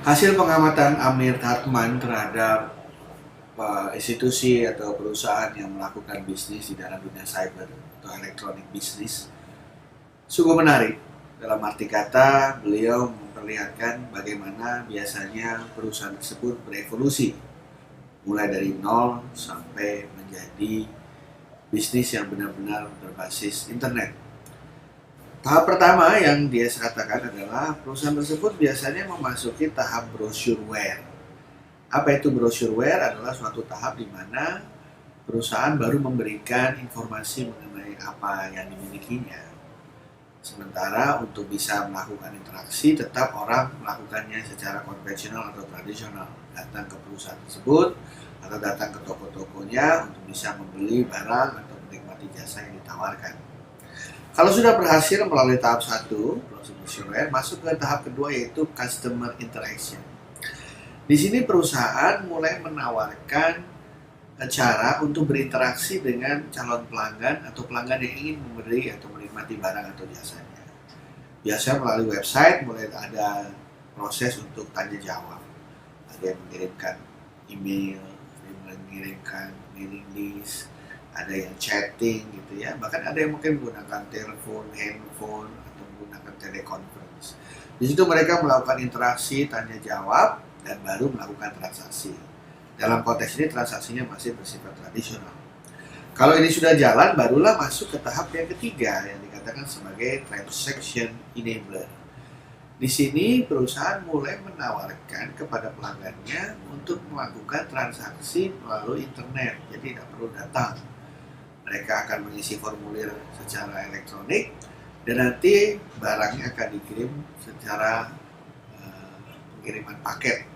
Hasil pengamatan Amir Hartman terhadap institusi atau perusahaan yang melakukan bisnis di dalam dunia cyber atau elektronik bisnis sungguh menarik. Dalam arti kata, beliau memperlihatkan bagaimana biasanya perusahaan tersebut berevolusi mulai dari nol sampai menjadi bisnis yang benar-benar berbasis internet. Tahap pertama yang dia katakan adalah perusahaan tersebut biasanya memasuki tahap brosureware. Apa itu brosureware? Adalah suatu tahap di mana perusahaan baru memberikan informasi mengenai apa yang dimilikinya. Sementara untuk bisa melakukan interaksi, tetap orang melakukannya secara konvensional atau tradisional. Datang ke perusahaan tersebut atau datang ke toko-tokonya untuk bisa membeli barang atau menikmati jasa yang ditawarkan. Kalau sudah berhasil melalui tahap 1, brosureware, masuk ke tahap kedua yaitu customer interaction. Di sini perusahaan mulai menawarkan cara untuk berinteraksi dengan calon pelanggan atau pelanggan yang ingin membeli atau menikmati barang atau jasanya. Biasanya melalui website mulai ada proses untuk tanya jawab. Ada yang mengirimkan email, ada yang mengirimkan mailing list, ada yang chatting gitu ya, bahkan ada yang mungkin menggunakan telepon, handphone atau menggunakan teleconference. Di situ mereka melakukan interaksi, tanya jawab, dan baru melakukan transaksi. Dalam konteks ini transaksinya masih bersifat tradisional. Kalau ini sudah jalan, barulah masuk ke tahap yang ketiga yang dikatakan sebagai transaction enabler. Di sini perusahaan mulai menawarkan kepada pelanggannya untuk melakukan transaksi melalui internet, jadi tidak perlu datang. Mereka akan mengisi formulir secara elektronik dan nanti barangnya akan dikirim secara pengiriman paket.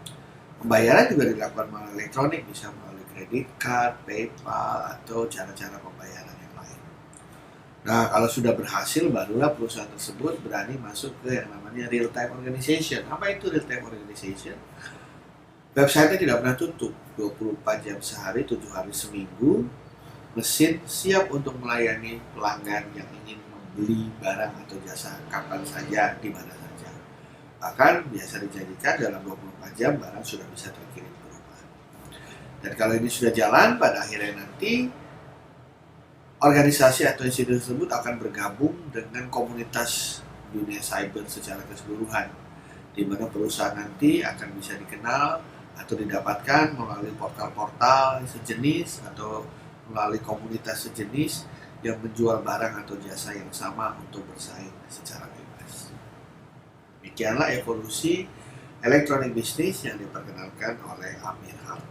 Pembayaran juga dilakukan melalui elektronik, bisa melalui kredit card, PayPal, atau cara-cara pembayaran yang lain. Nah, kalau sudah berhasil, barulah perusahaan tersebut berani masuk ke yang namanya real-time organization. Apa itu real-time organization? Website-nya tidak pernah tutup, 24 jam sehari, 7 hari seminggu. Mesin siap untuk melayani pelanggan yang ingin membeli barang atau jasa kapan saja, di mana saja. Bahkan biasa dijanjikan dalam 24 jam barang sudah bisa terkirim ke rumah. Dan kalau ini sudah jalan, pada akhirnya nanti organisasi atau institusi tersebut akan bergabung dengan komunitas dunia cyber secara keseluruhan, di mana perusahaan nanti akan bisa dikenal atau didapatkan melalui portal-portal sejenis atau melalui komunitas sejenis yang menjual barang atau jasa yang sama untuk bersaing secara bebas. Demikianlah evolusi elektronik bisnis yang diperkenalkan oleh Amir Hartman.